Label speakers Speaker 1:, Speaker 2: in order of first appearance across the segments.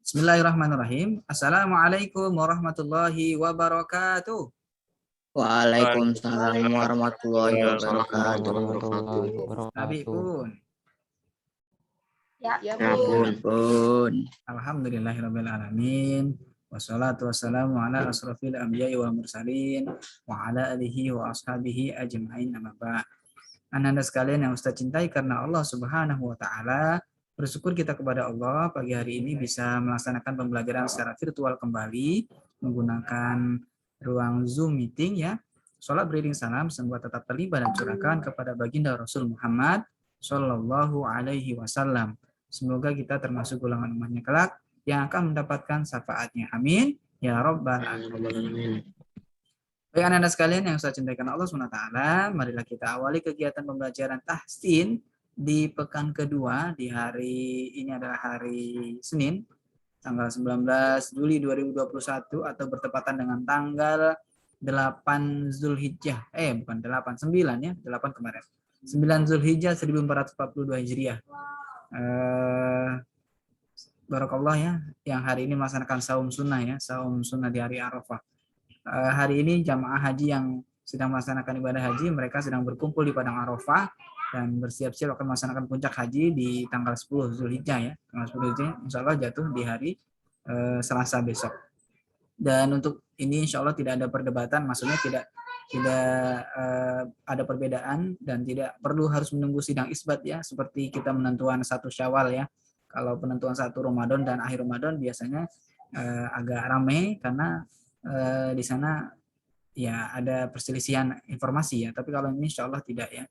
Speaker 1: Bismillahirrahmanirrahim. Assalamualaikum warahmatullahi wabarakatuh.
Speaker 2: Waalaikumsalam warahmatullahi wabarakatuh.
Speaker 1: Abi pun.
Speaker 3: Ya
Speaker 2: Pun.
Speaker 1: Alhamdulillahirabbil alamin. Wassalatu wassalamu ala asrofil anbiya'i wal mursalin wa ala alihi wa ashabihi ajma'in amma ba'd. Anda sekalian yang Ustaz cintai karena Allah Subhanahu wa taala, bersyukur kita kepada Allah pagi hari ini bisa melaksanakan pembelajaran secara virtual kembali menggunakan ruang Zoom meeting ya. Salat beriring salam semoga tetap terlibat dan curahkan kepada baginda Rasul Muhammad Shallallahu alaihi wasallam. Semoga kita termasuk golongan umatnya kelak yang akan mendapatkan syafaatnya. Amin ya rabbal alamin. Baik anak-anak sekalian yang saya cintai karena Allah SWT, marilah kita awali kegiatan pembelajaran tahsin di pekan kedua di hari ini adalah hari Senin, tanggal 19 Juli 2021 atau bertepatan dengan tanggal 8 Zulhijjah. Bukan 8, 9 ya, 8 kemarin. 9 Zulhijjah 1442 Hijriah. Barakallah ya, yang hari ini melaksanakan saum sunnah ya, saum sunnah di hari Arafah. Hari ini jamaah haji yang sedang melaksanakan ibadah haji, mereka sedang berkumpul di Padang Arafah dan bersiap-siap akan melaksanakan puncak haji di tanggal 10 Zulhijjah ya. Tanggal 10 Zulhijjah insya Allah jatuh di hari Selasa besok. Dan untuk ini insya Allah tidak ada perdebatan, maksudnya tidak ada perbedaan dan tidak perlu harus menunggu sidang isbat ya, seperti kita menentukan 1 Syawal ya. Kalau penentuan 1 Ramadan dan akhir Ramadan biasanya agak ramai karena di sana ya ada perselisihan informasi ya, tapi kalau ini insya Allah tidak ya.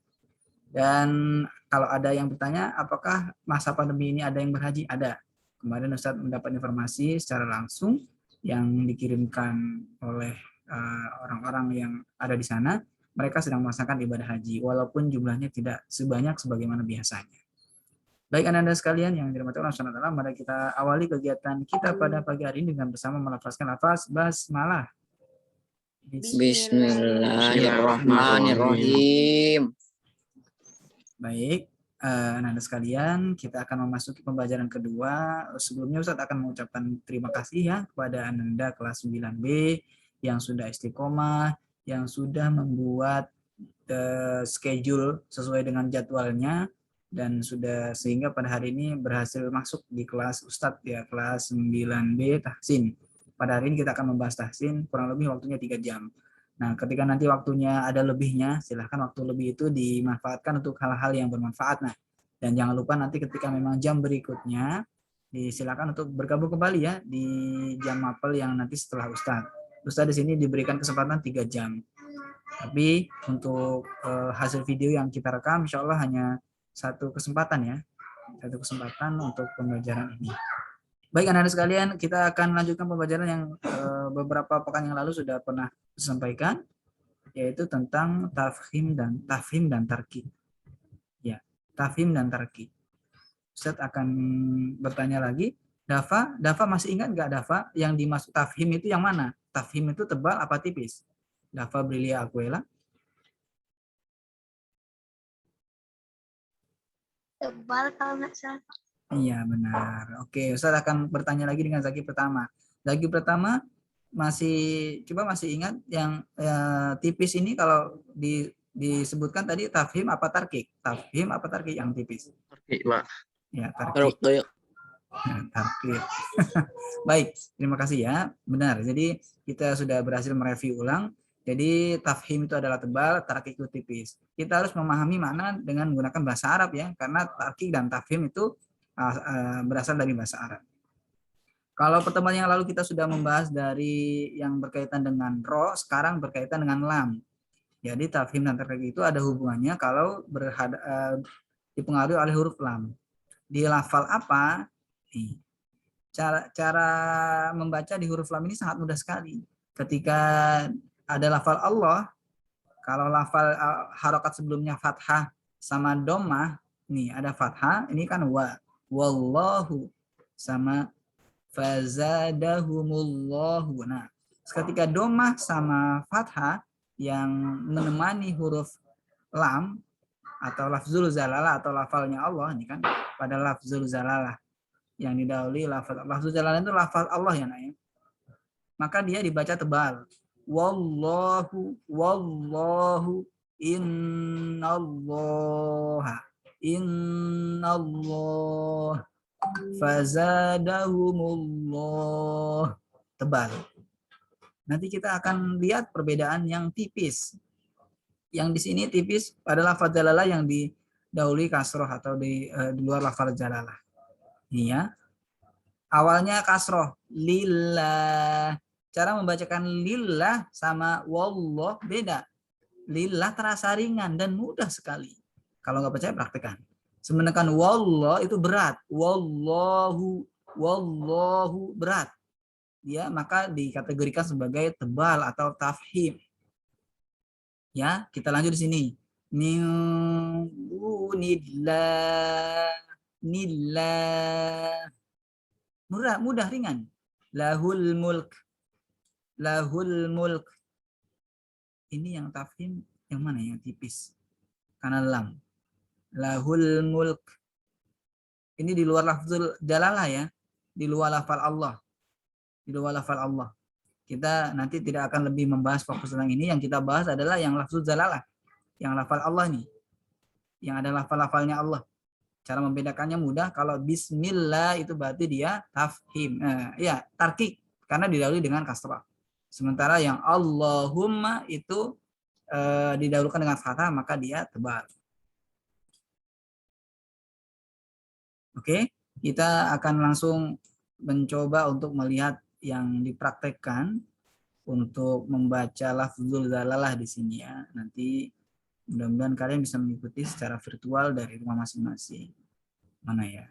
Speaker 1: Dan kalau ada yang bertanya apakah masa pandemi ini ada yang berhaji, ada. Kemarin Ustadz mendapat informasi secara langsung yang dikirimkan oleh orang-orang yang ada di sana, mereka sedang melaksanakan ibadah haji walaupun jumlahnya tidak sebanyak sebagaimana biasanya. Baik anak-anak sekalian yang dirahmati Allah SWT, mari kita awali kegiatan kita pada pagi hari ini dengan bersama melafazkan lafaz basmalah.
Speaker 2: Bismillahirrahmanirrahim.
Speaker 1: Baik, anak-anak sekalian, kita akan memasuki pembelajaran kedua. Sebelumnya Ustadz akan mengucapkan terima kasih ya kepada Ananda kelas 9B yang sudah istiqomah, yang sudah membuat schedule sesuai dengan jadwalnya, dan sudah sehingga pada hari ini berhasil masuk di kelas Ustadz ya, kelas 9B tahsin. Pada hari ini kita akan membahas tahsin, kurang lebih waktunya 3 jam. Nah, ketika nanti waktunya ada lebihnya, silahkan waktu lebih itu dimanfaatkan untuk hal-hal yang bermanfaat. Nah, dan jangan lupa nanti ketika memang jam berikutnya, silakan untuk bergabung kembali ya di jam mapel yang nanti setelah Ustadz. Ustadz di sini diberikan kesempatan 3 jam. Tapi untuk hasil video yang kita rekam, insya Allah hanya 1 kesempatan ya. 1 kesempatan untuk pembelajaran ini. Baik anak-anak sekalian, kita akan lanjutkan pembelajaran yang beberapa pekan yang lalu sudah pernah disampaikan, yaitu tentang tafhim dan tarkib. Ya, tafhim dan tarkib. Ustaz akan bertanya lagi, Dafa masih ingat nggak Dafa yang dimaksud tafhim itu yang mana? Tafhim itu tebal apa tipis? Dafa Brilia Aquela.
Speaker 3: tebal kalau nggak salah.
Speaker 1: Iya benar. Oke, Ustaz akan bertanya lagi dengan Zaki pertama. Zaki pertama masih ingat yang tipis ini kalau disebutkan tadi tafhim apa tarkik? Tafhim apa tarkik yang tipis?
Speaker 4: Tarkik, Pak.
Speaker 1: Ya, tarkik. Tarkik. Baik, terima kasih ya. Benar. Jadi kita sudah berhasil mereview ulang. Jadi tafhim itu adalah tebal, tarkik itu tipis. Kita harus memahami makna dengan menggunakan bahasa Arab ya, karena tarkik dan tafhim itu berasal dari bahasa Arab. Kalau pertemuan yang lalu kita sudah membahas dari yang berkaitan dengan ro, sekarang berkaitan dengan lam. Jadi tafhim dan tarkik itu ada hubungannya kalau dipengaruhi oleh huruf lam. Di lafal apa? Nih. Cara membaca di huruf lam ini sangat mudah sekali. Ketika ada lafal Allah, kalau lafal harokat sebelumnya fathah sama dhammah, nih ada fathah, ini kan wa. Wallahu sama fazadahumullahu. Nah, ketika dhammah sama fathah yang menemani huruf lam atau lafzul zalalah atau lafalnya Allah, ini kan pada lafzul zalalah. yang didahului lafaz jalalah itu lafaz Allah ya nak ya. Maka dia dibaca tebal. Wallahu innallaha fazadahumullah, tebal. Nanti kita akan lihat perbedaan yang tipis. Yang di sini tipis adalah lafaz jalalah yang didahului kasroh atau di luar lafaz jalalah. Ini ya. Awalnya kasroh, lillah. Cara membacakan lillah sama wallah beda. Lillah terasa ringan dan mudah sekali. Kalau nggak percaya praktekkan. Sementara wallah itu berat. Wallahu berat. Ya, maka dikategorikan sebagai tebal atau tafhim. Ya, kita lanjut di sini. Min dunillah, nillah. Mudah ringan. Lahul mulk. Ini yang tafhim yang mana yang tipis? Karena lam. Lahul mulk. Ini di luar lafzul jalalah ya. Di luar lafal Allah. Kita nanti tidak akan lebih membahas fokus tentang ini. Yang kita bahas adalah yang lafzul jalalah. Yang lafal Allah nih. Yang ada lafal-lafalnya Allah. Cara membedakannya mudah. Kalau bismillah itu berarti dia tafhim. Ya, tarkik. Karena didahului dengan kasrah. Sementara yang Allahumma itu didahulukan dengan fathah, maka dia tebal. Oke, kita akan langsung mencoba untuk melihat yang dipraktekkan untuk membaca lafzul jalalah di sini ya. Nanti mudah-mudahan kalian bisa mengikuti secara virtual dari rumah masing-masing. Mana ya?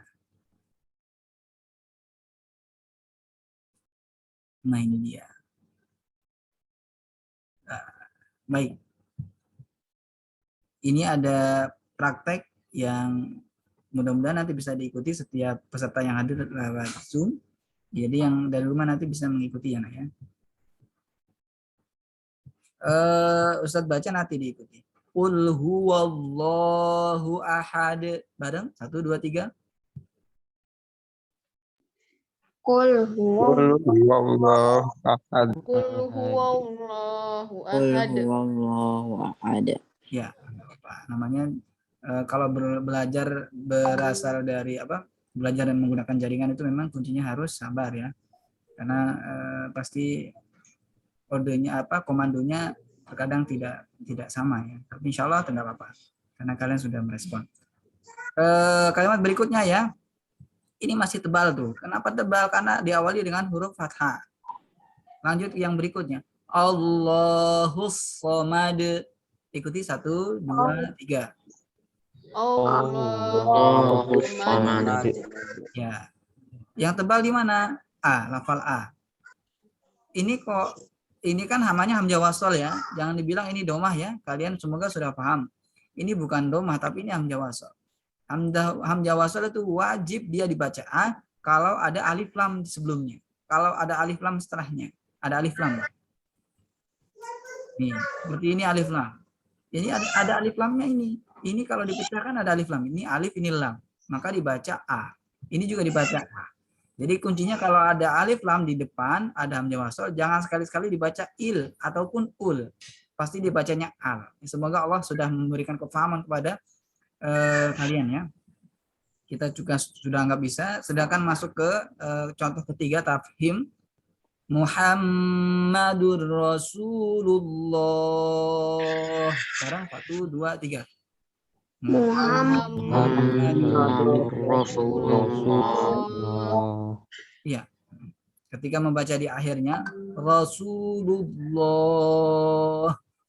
Speaker 1: Nah, ini dia. Baik. Ini ada praktek yang mudah-mudahan nanti bisa diikuti setiap peserta yang hadir lewat Zoom. Jadi yang dari rumah nanti bisa mengikuti ya, nak ya. Ustadz baca nanti diikuti. Qul huwallahu ahad. Bareng 1 2 3.
Speaker 3: Qul
Speaker 4: huwallahu ahad.
Speaker 5: Qul huwallahu ahad.
Speaker 1: Ya, namanya kalau belajar berasal dari belajar dan menggunakan jaringan itu memang kuncinya harus sabar ya. Karena pasti komandonya terkadang tidak sama ya. Tapi insya Allah tidak apa-apa. Karena kalian sudah merespon. Kalimat berikutnya ya. Ini masih tebal tuh. Kenapa tebal? Karena diawali dengan huruf fathah. Lanjut yang berikutnya. Allahus somad. Ikuti 1 2 3.
Speaker 5: Allahus somad.
Speaker 1: Ya. Yang tebal di mana? A, lafal A. Ini kan hamanya hamzah wasal ya. Jangan dibilang ini domah ya. Kalian semoga sudah paham. Ini bukan domah tapi ini hamzah wasal. Hamzah wasal itu wajib dia dibaca A kalau ada alif lam sebelumnya. Kalau ada alif lam setelahnya. Ada alif lam. Nih, seperti ini alif lam. Jadi ada alif lamnya ini. Ini kalau dipecahkan ada alif lam. Ini alif, ini lam. Maka dibaca A. Ini juga dibaca A. Jadi kuncinya kalau ada alif lam di depan, ada hamzah wasal, jangan sekali-sekali dibaca il ataupun ul. Pasti dibacanya al. Semoga Allah sudah memberikan kefahaman kepada kalian ya. Kita juga sudah anggap bisa. Sedangkan masuk ke contoh ketiga tafhim. Muhammadur Rasulullah. Sekarang 1 2 3.
Speaker 5: Muhammadur Rasulullah.
Speaker 1: Iya. Ketika membaca di akhirnya Rasulullah.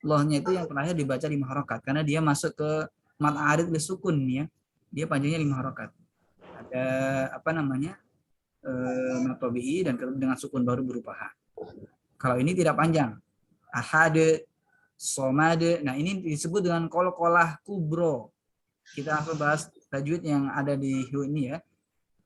Speaker 1: Lohnya itu yang terakhir dibaca 5 harokat karena dia masuk ke mad arid li sukun ya. Dia panjangnya 5 harokat. Ada mad tabi'i dan dengan sukun baru berupa ha. Kalau ini tidak panjang. Ahad, somad. Nah, ini disebut dengan qalqalah kubro. Kita langsung bahas tajwid yang ada di ini ya.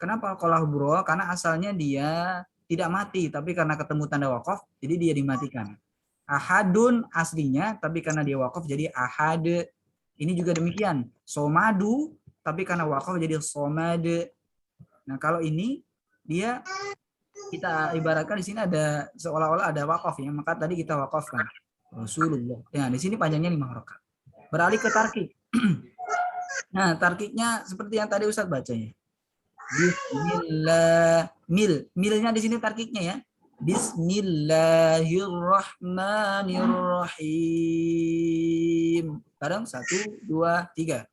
Speaker 1: Kenapa qalqalah kubro? Karena asalnya dia tidak mati, tapi karena ketemu tanda waqaf, jadi dia dimatikan. Ahadun aslinya, tapi karena dia waqaf jadi ahad. Ini juga demikian. Somadu, tapi karena waqaf jadi somad. Nah, kalau ini dia kita ibaratkan di sini ada seolah-olah ada wakaf ya, maka tadi kita wakafkan Rasulullah. Ya, di sini panjangnya 5 harokat. Beralih ke tarkik. Nah, tarkiknya seperti yang tadi Ustadz baca ya. Bismillah, milnya di sini tarkiknya ya. Bismillahirrahmanirrahim. Bareng 1, 2, 3.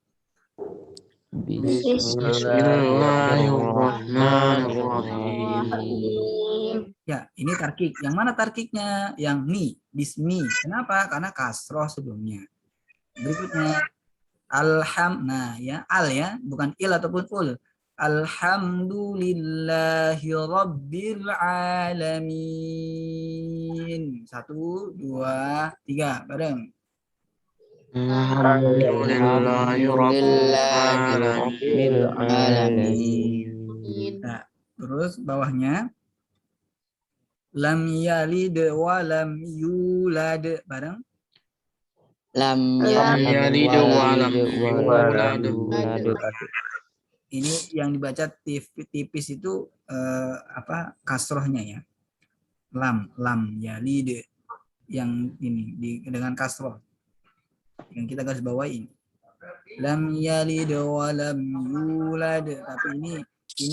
Speaker 5: Bismillahirrahmanirrahim.
Speaker 1: Ya, ini tarkik. Yang mana tarkiknya? Yang mi, bismi. Kenapa? Karena kasroh sebelumnya. Berikutnya nah ya, al ya, bukan il ataupun ul. Alhamdulillahi rabbil alamin. 1, 2, 3. Bareng.
Speaker 5: Alhamdulillahirrahmanirrahim.
Speaker 1: Nah, terus bawahnya lam yalid wa lam yulad. Bareng.
Speaker 2: Lam
Speaker 5: yalid wa lam yulad.
Speaker 1: Ini yang dibaca tipis itu kasrohnya ya. Lam yalid yang ini dengan kasroh. Yang kita garis bawahi ini. Lam yalid wa lam yulad. Tapi ini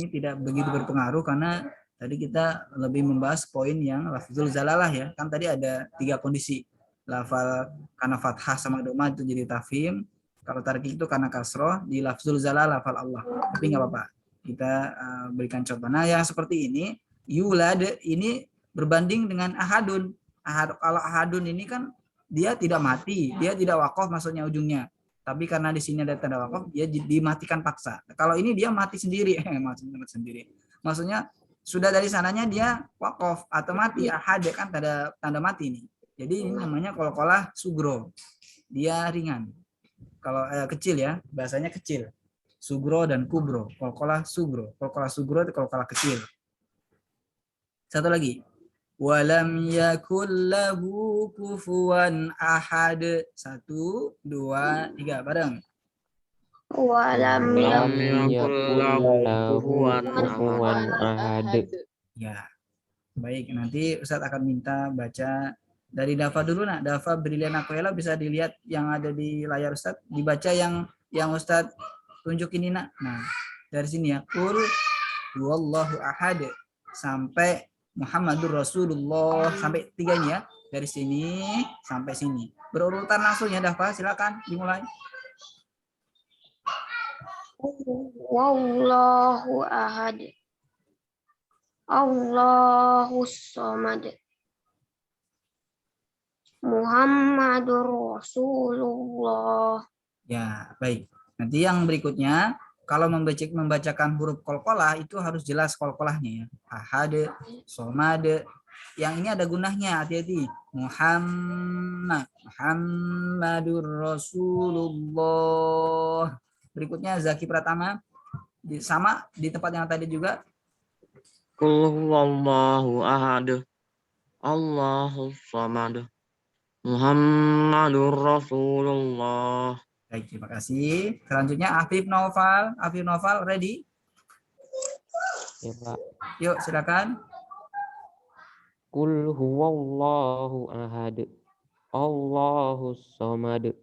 Speaker 1: tidak begitu berpengaruh karena tadi kita lebih membahas poin yang lafzul zalalah ya. Kan tadi ada 3 kondisi. Lafal karena fathah sama doma itu jadi tafhim. Kalau tarkik itu karena kasroh di lafzul zalalah lafal Allah. Tapi nggak apa-apa. Kita berikan contoh. Nah, yang seperti ini, yulad ini berbanding dengan ahadun. Kalau ahadun ini kan dia tidak mati, dia tidak wakaf maksudnya ujungnya. Tapi karena di sini ada tanda wakaf, dia dimatikan paksa. Kalau ini dia mati sendiri, Maksudnya sudah dari sananya dia wakaf atau mati, ahad kan tanda mati nih. Jadi ini namanya qalqalah sugro. Dia ringan. Kalau kecil ya, bahasanya kecil. Sugro dan kubro. Qalqalah sugro. Qalqalah sugro itu qalqalah kecil. Satu lagi. Walam yakul lahu kufuwan ahad. 1, 2, 3 bareng.
Speaker 3: Walam
Speaker 5: yakul lahu kufuwan ahad.
Speaker 1: Ya. Baik, nanti Ustadz akan minta baca dari Dafa dulu nak. Dafa Brilian Aquela bisa dilihat yang ada di layar Ustadz. Dibaca yang Ustadz tunjuk ini nak. Nah, dari sini ya. Qul huwallahu ahad sampai Muhammadur Rasulullah sampai 3 ini ya. Dari sini sampai sini. Berurutan langsung ya Dafa, silakan dimulai.
Speaker 3: wallahu ahad. Allahus samad. Muhammadur Rasulullah.
Speaker 1: Ya, baik. Nanti yang berikutnya kalau membacakan huruf qalqalah itu harus jelas qalqalahnya ya. Ahad, somad. Yang ini ada gunahnya, hati-hati. Muhammadur Rasulullah. Berikutnya Zaki Pratama sama di tempat yang tadi juga.
Speaker 5: Qul huwallahu ahad. Allahus samad. Muhammadur Rasulullah.
Speaker 1: Baik, terima kasih. Selanjutnya Afif Noval. Afif Noval, ready?
Speaker 6: Ya, Pak.
Speaker 1: Yuk, silakan.
Speaker 6: Qul huwallahu ahad. Allahus samad.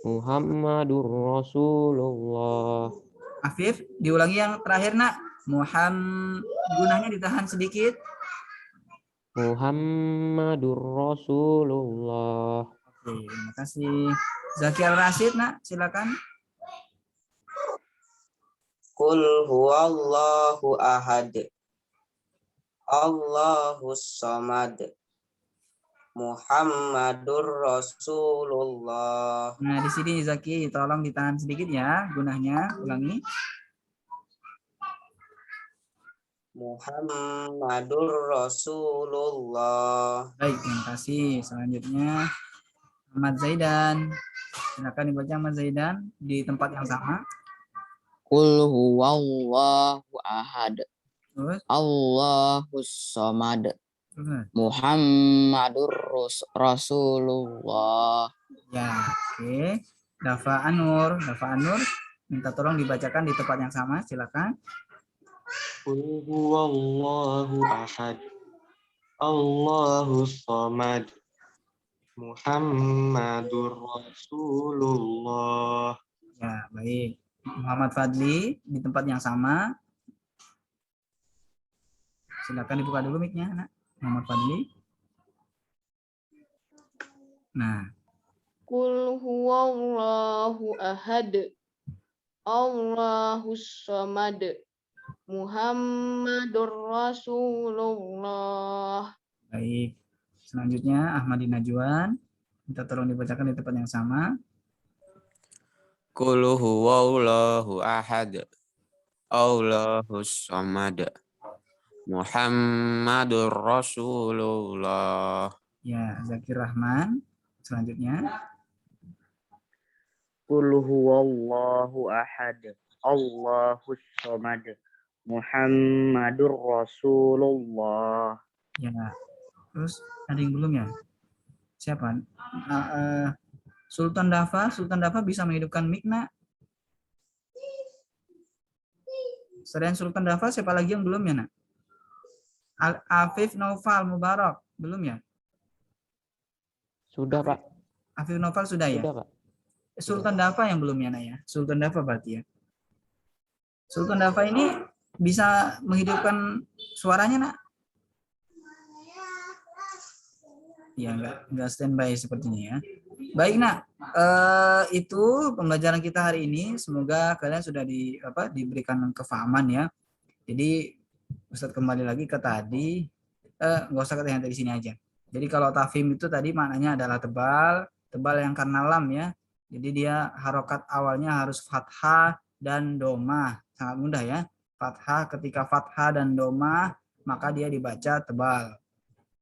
Speaker 6: Muhammadur Rasulullah.
Speaker 1: Afif, diulangi yang terakhir nak. Gunanya ditahan sedikit.
Speaker 6: Muhammadur Rasulullah.
Speaker 1: Oke, terima kasih. Zaki Al-Rasyid nak, silakan.
Speaker 2: Qul huwallahu ahad. Allahus samad. Muhammadur Rasulullah.
Speaker 1: Nah, di sini Zaki, tolong ditahan sedikit ya gunanya. Ulangi.
Speaker 2: Muhammadur Rasulullah.
Speaker 1: Baik, terima kasih. Selanjutnya Ahmad Zaidan. Silakan dibaca Ahmad Zaidan di tempat yang sama.
Speaker 2: Qul huwallahu ahad.
Speaker 1: Terus,
Speaker 2: Allahus samad.
Speaker 1: terus.
Speaker 2: Muhammadur Rasulullah.
Speaker 1: Ya, oke. Dafa Anur, minta tolong dibacakan di tempat yang sama, silakan.
Speaker 5: Qul huwallahu ahad. Allahus samad. Muhammadur Rasulullah.
Speaker 1: Ya, baik. Muhammad Fadli di tempat yang sama. Silakan dibuka dulu mic-nya, Nak. Muhammad Fadli. Nah,
Speaker 7: Qul huwallahu ahad. Allahus samad. Muhammadur Rasulullah.
Speaker 1: baik. Selanjutnya Ahmadi Najwan. Minta tolong dibacakan di tempat yang sama.
Speaker 2: Qul huwallahu ahad. Allahus samad. Muhammadur Rasulullah.
Speaker 1: Ya, Zakir Rahman. Selanjutnya.
Speaker 8: Qul huwallahu ahad. Allahus samad. Muhammadur Rasulullah.
Speaker 1: Ya. Terus ada yang belum ya? Siapa? Sultan Dafa. Sultan Dafa bisa menghidupkan mic, Nak. Selain Sultan Dafa, siapa lagi yang belum ya, Nak? Afif Noval Mubarak. Belum ya?
Speaker 6: Sudah, Pak.
Speaker 1: Afif Noval sudah ya?
Speaker 6: Sudah, Pak.
Speaker 1: Sultan Dafa yang belum ya, Nak ya? Sultan Dafa berarti ya. Sultan Dafa ini bisa menghidupkan suaranya, Nak? Ya, enggak standby sepertinya ya. Baik, Nak. Itu pembelajaran kita hari ini. Semoga kalian sudah diberikan kefahaman ya. Jadi Ustadz kembali lagi ke tadi. Nggak usah kata yang dari sini aja. Jadi kalau tafhim itu tadi maknanya adalah tebal, tebal yang karena lam ya. Jadi dia harokat awalnya harus fathah dan domah. Sangat mudah ya. Fathah, ketika fathah dan domah maka dia dibaca tebal.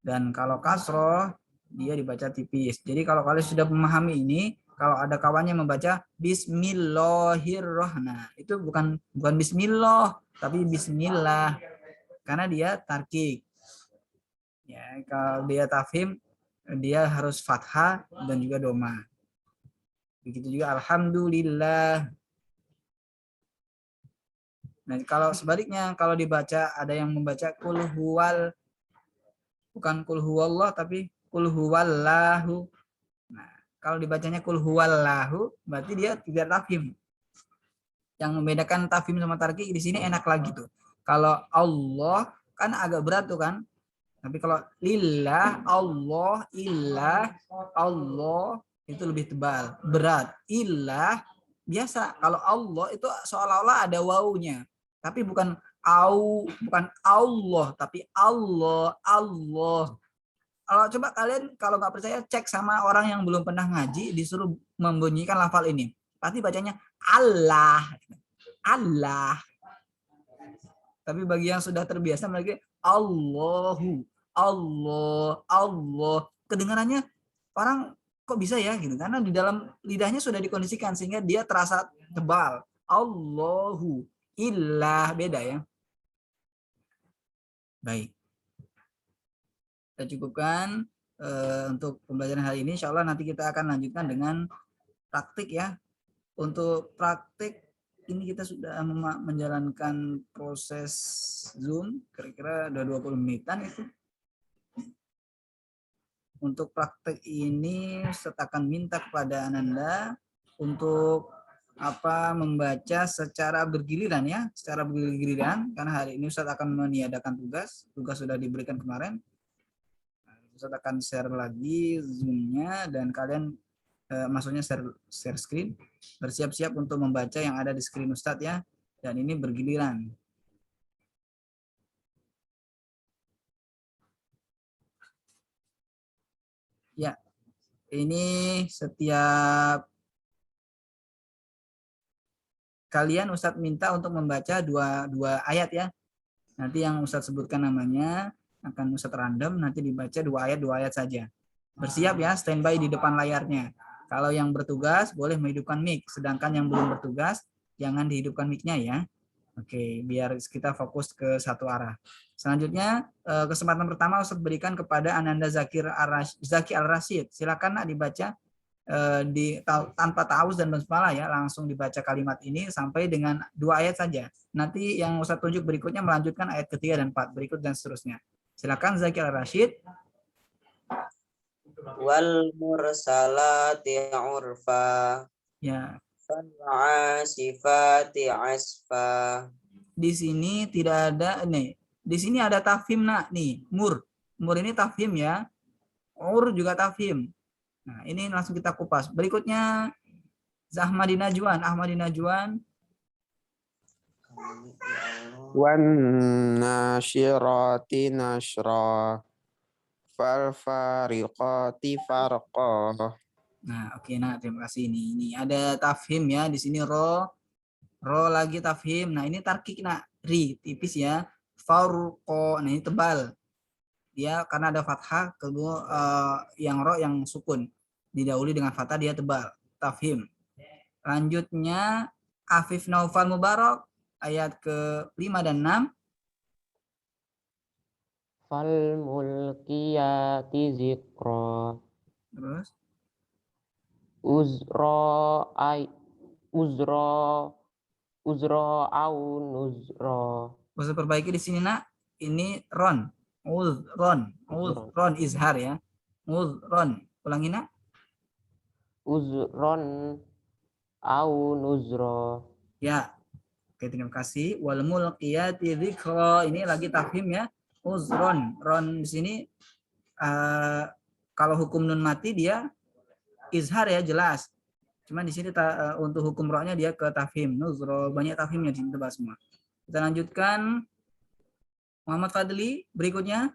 Speaker 1: Dan kalau kasroh dia dibaca tipis. Jadi kalau kalian sudah memahami ini, kalau ada kawannya membaca Bismillahirrahmanirrahim, itu bukan Bismillah, tapi Bismillah, karena dia tarkik. Ya, kalau dia tafhim, dia harus fathah dan juga domah. Begitu juga Alhamdulillah. Nah, kalau sebaliknya, kalau dibaca ada yang membaca Qul huwal, bukan Qul huwallah tapi Qul huwallahu. Nah, kalau dibacanya Qul huwallahu berarti dia tidak tafhim. Yang membedakan tafhim sama tarkik di sini enak lagi tuh. Kalau Allah kan agak berat tuh kan. Tapi kalau lillah, Allah, illah, Allah itu lebih tebal, berat. Illah biasa. Kalau Allah itu seolah-olah ada wawunya. Tapi bukan bukan Allah, tapi Allah, Allah. Kalau coba kalian kalau nggak percaya cek sama orang yang belum pernah ngaji, disuruh membunyikan lafal ini, pasti bacanya Allah, Allah. Tapi bagi yang sudah terbiasa mereka Allahu, Allah, Allah. Kedengarannya orang kok bisa ya gitu, karena di dalam lidahnya sudah dikondisikan sehingga dia terasa tebal. Allahu, illah, beda ya. Baik. Kita cukupkan untuk pembelajaran hari ini. Insya Allah nanti kita akan lanjutkan dengan praktik ya. Untuk praktik ini kita sudah menjalankan proses Zoom kira-kira udah 20 menitan itu. Untuk praktik ini Ustadz akan minta kepada Ananda untuk membaca secara bergiliran ya, secara bergiliran, karena hari ini Ustadz akan meniadakan tugas sudah diberikan kemarin. Ustadz akan share lagi Zoom-nya dan kalian maksudnya share screen, bersiap-siap untuk membaca yang ada di screen Ustadz ya, dan ini bergiliran. Ya, ini setiap kalian Ustadz minta untuk membaca dua ayat ya. Nanti yang Ustadz sebutkan namanya akan Ustadz random, nanti dibaca dua ayat saja. Bersiap ya, standby di depan layarnya. Kalau yang bertugas boleh menghidupkan mic, sedangkan yang belum bertugas jangan dihidupkan mic-nya ya. Oke, biar kita fokus ke satu arah. Selanjutnya kesempatan pertama Ustadz berikan kepada Ananda Zaki Al-Rashid. Silakan Nak dibaca tanpa ta'awuz dan basmalah ya, langsung dibaca kalimat ini sampai dengan 2 ayat saja. Nanti yang Ustaz tunjuk berikutnya melanjutkan ayat ketiga dan 4 berikut dan seterusnya. Silakan Zakir Rashid.
Speaker 2: Wal mursalati urfa.
Speaker 1: Ya.
Speaker 2: Fal asifati asfa.
Speaker 1: Di sini tidak ada nih. Di sini ada tafhim nak nih, mur. Mur ini tafhim ya. Ur juga tafhim. Nah, ini langsung kita kupas. Berikutnya Ahmadi Najwan.
Speaker 2: Wan nasyirati nashra. Fal fariqati farqa.
Speaker 1: Nah, oke, nah terima kasih ini ada tafhim ya di sini ro lagi tafhim. Nah, ini tarkik nak ri tipis ya. Farqa. Nah, ini tebal. Dia karena ada fathah kedua yang ro yang sukun. Didahului dengan fathah dia tebal. Tafhim. Lanjutnya Afif Naufal Mubarak ayat ke-5 dan 6.
Speaker 6: Fal mulkiyati zikra.
Speaker 1: Terus
Speaker 6: uzra au nuzra.
Speaker 1: bisa perbaiki di sini nak. Ini ron. Uzron izhar ya. Uzron. Ulangi nak.
Speaker 6: Uzron au nuzra.
Speaker 1: Ya. Oke, terima kasih. Wal mulqiyati dzikra. Ini lagi tafhim ya. Uzron. Ron di sini kalau hukum nun mati dia izhar ya, jelas. Cuman di sini untuk hukum ro-nya dia ke tafhim. Nuzra, banyak tafhimnya di sini tebas semua. Kita lanjutkan. Muhammad Fadli berikutnya.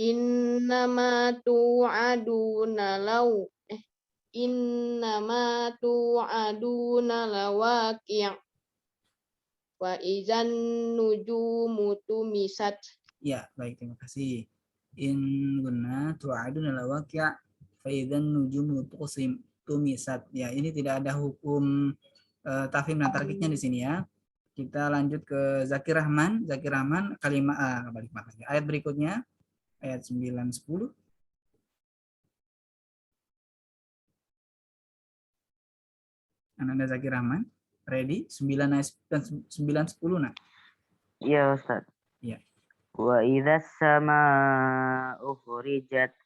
Speaker 7: Innama tu'aduna lawaqi'. Wa idzan nujumu tumisat.
Speaker 1: Ya, baik, terima kasih. In guna tu'aduna lawaqi' fa idzan nujumu tumisat. Ya, ini tidak ada hukum tafhim dan tarkiknya di sini ya. Kita lanjut ke Zakir Rahman. Kalimat ayat berikutnya ayat 9-10. Anda Zakir Rahman, ready? 9 dan 9-10 nak.
Speaker 8: Iya Ustaz.
Speaker 1: Iya.
Speaker 8: Wa idzas samaa'u furijat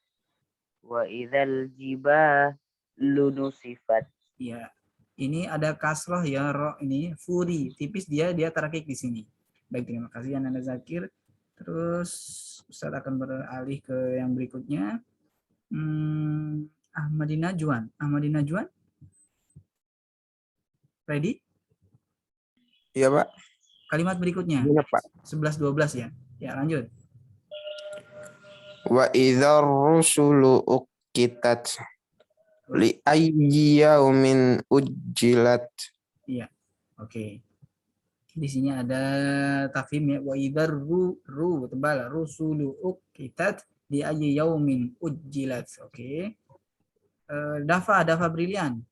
Speaker 8: wa idzal jibalu nusifat.
Speaker 1: Iya. Ini ada kasroh ya, ro ini furi tipis dia tarakik di sini. Baik, terima kasih Anda Zakir. Terus Ustaz akan beralih ke yang berikutnya. Ahmadi Najwan. Ready?
Speaker 2: Iya, Pak.
Speaker 1: Kalimat berikutnya.
Speaker 2: Iya, Pak.
Speaker 1: 11-12 ya. Ya, lanjut.
Speaker 2: Wa idzar rusulu uqitat li ayyi yaumin ujjilat.
Speaker 1: Iya. Oke. Di sini ada tafhim ya. Wa idzar ru tebal rusulu uqitat li ayyi yaumin ujjilat. Oke. Dafa brilian.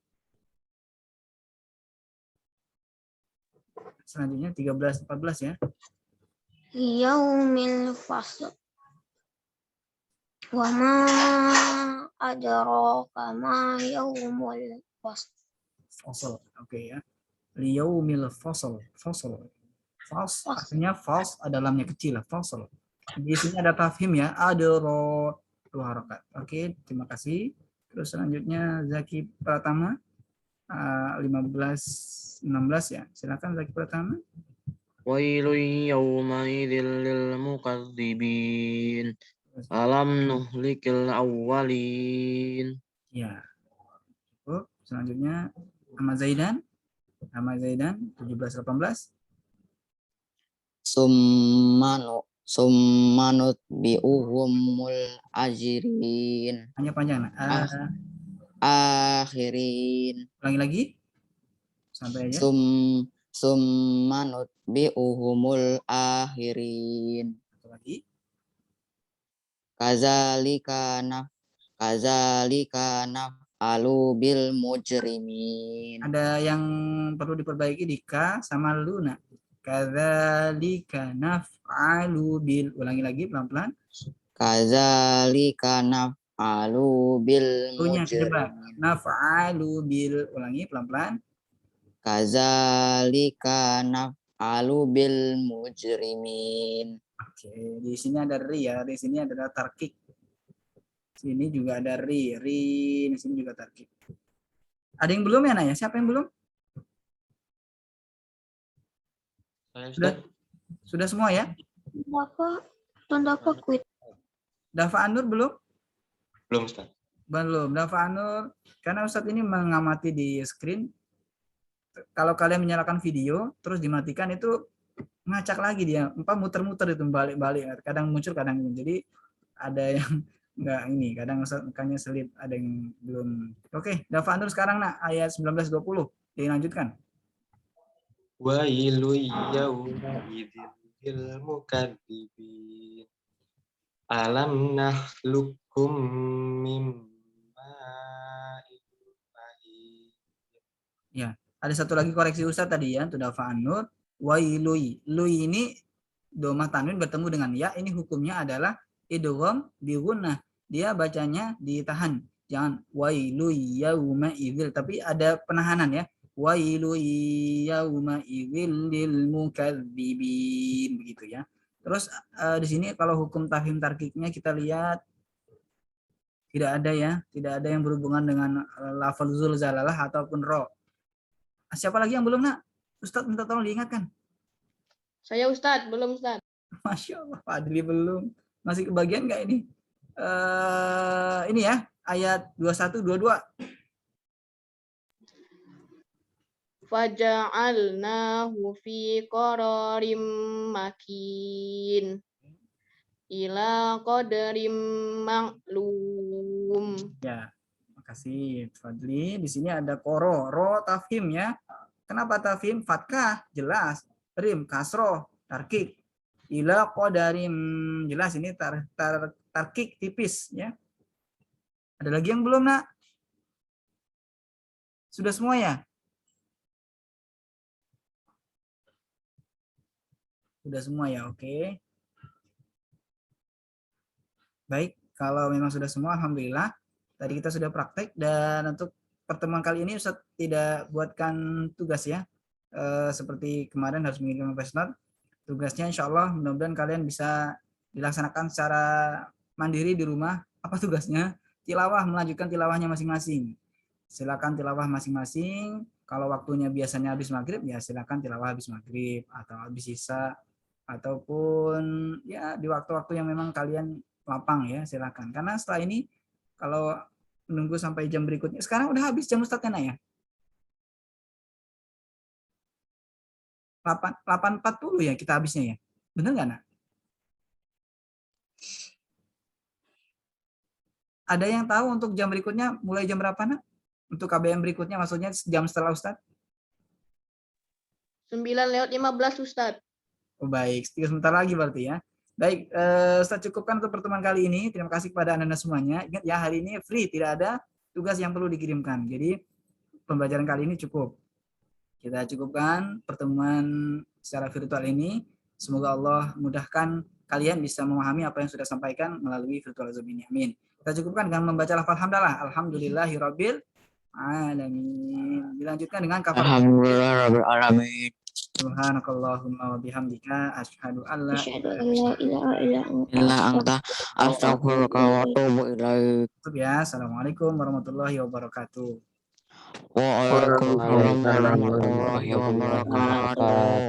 Speaker 1: Selanjutnya 13-14 ya.
Speaker 3: Yaumil fasl. Wa ma adraka ma yaumul fasl.
Speaker 1: Fasl. Oke ya. Liyaumil fasl. Artinya fas dalamnya kecil lah, fasl. Di sini ada tafhim ya. Ada dua harakat. Oke, terima kasih. Terus selanjutnya Zaki Pratama 15-16 ya. Silakan Zaki Pratama.
Speaker 5: Wailun yawmaidil lil mukadzibin. Alam nuhlikil awwalin.
Speaker 1: Ya. Selanjutnya Ahmad Zaidan 17-18.
Speaker 9: Summanut bi'uhumul ajirin.
Speaker 1: Hanya panjang.
Speaker 9: Akhirin.
Speaker 1: Ulangi lagi. Sampai aja.
Speaker 9: Summanut bi'uhumul akhirin.
Speaker 1: Satu lagi.
Speaker 9: Kazalika naf'alu bil mujrimin.
Speaker 1: Ada yang perlu diperbaiki di ka sama lu nak. Kadzalika naf'alu bil. Ulangi lagi pelan-pelan.
Speaker 9: Kazalika naf'alu bil
Speaker 1: Punya kejebak.
Speaker 9: mujrimin.
Speaker 1: Naf'alu bil. Ulangi pelan-pelan.
Speaker 9: Kazalika naf'alu bil mujrimin.
Speaker 1: Oke, di sini ada ri ya. Di sini ada tarkik. Sini juga ada ri. Di sini juga tarkik. Ada yang belum ya, Naya? Siapa yang belum? Sudah semua ya?
Speaker 3: Dafa quit.
Speaker 1: Dafa Anur belum?
Speaker 4: Belum, Ustaz.
Speaker 1: Belum. Dafa Anur, karena Ustadz ini mengamati di screen. Kalau kalian menyalakan video, terus dimatikan itu ngacak lagi dia. Muter-muter itu balik-balik. Kadang muncul, kadang belum. Jadi ada yang enggak ini. Kadang makanya selip. Ada yang belum. Oke, Dafa Anur sekarang nak ayat 19-20. Dilanjutkan.
Speaker 4: Wailu yawma'idzin lil mukadzibin. Alam nakhluqukum mim ma'in mahin.
Speaker 1: Ya, ada satu lagi koreksi Ustaz tadi ya, untuk Dafa Anur. Wailui. Lui ini domah tanwin bertemu dengan ya, ini hukumnya adalah idgham bi gunnah. Dia bacanya ditahan. Jangan wailui yauma idzil, tapi ada penahanan ya. Wailui yauma idzil lil mukadzibin, begitu ya. Terus di sini kalau hukum tafhim tarkiknya kita lihat tidak ada ya, tidak ada yang berhubungan dengan lafazul zalalah ataupun ro. Siapa lagi yang belum, nak? Ustadz minta tolong diingatkan.
Speaker 7: Saya Ustadz, belum Ustadz.
Speaker 1: Masya Allah, Pak Adli belum. Masih kebagian nggak ini? Ini ya, ayat 21-22.
Speaker 7: Faja'alnahu fi qararim makin ila qadarim maklum.
Speaker 1: Ya, makasih Fadli. Di sini ada koro, ro tafhim ya. Kenapa tafhim? Fatkah, jelas. Rim, kasroh, tarkik. Ila qadarim, jelas ini tarkik tipis ya. Ada lagi yang belum, nak? Sudah semua ya? Sudah semua ya, oke. Baik, kalau memang sudah semua, alhamdulillah. Tadi kita sudah praktek, dan untuk pertemuan kali ini Ustaz tidak buatkan tugas ya. Seperti kemarin harus mengirimkan voice note. Tugasnya insya Allah mudah-mudahan kalian bisa dilaksanakan secara mandiri di rumah. Apa tugasnya? Tilawah, melanjutkan tilawahnya masing-masing. Silakan tilawah masing-masing. Kalau waktunya biasanya habis maghrib, ya silakan tilawah habis maghrib atau habis isya, ataupun ya di waktu-waktu yang memang kalian lapang ya, silakan. Karena setelah ini kalau menunggu sampai jam berikutnya, sekarang udah habis jam Ustadz ya? 8.40 ya kita habisnya ya, bener nggak, nak? Ada yang tahu untuk jam berikutnya mulai jam berapa, nak? Untuk KBM berikutnya, maksudnya jam setelah Ustadz?
Speaker 7: 9:15 Ustadz.
Speaker 1: Oh baik, sebentar lagi berarti ya. Baik, Ustadz cukupkan untuk pertemuan kali ini. Terima kasih kepada Anda semuanya. Ingat ya, hari ini free, tidak ada tugas yang perlu dikirimkan. Jadi pembelajaran kali ini cukup. Kita cukupkan pertemuan secara virtual ini. Semoga Allah mudahkan kalian bisa memahami apa yang sudah sampaikan melalui virtual Zoom ini. Amin. Kita cukupkan dengan membaca lafal hamdalah. Alhamdulillahirabbil alamin. Dilanjutkan dengan kafar.
Speaker 9: Alhamdulillahirabbil alamin.
Speaker 1: Subhanakallahumma wa bihamdika asyhadu an la
Speaker 3: Asyhadu an la ilaha
Speaker 9: Illa anta astaghfiruka wa atubu ilaik.
Speaker 1: ya. Assalamualaikum warahmatullahi wabarakatuh.
Speaker 9: Waalaikumsalam warahmatullahi wabarakatuh.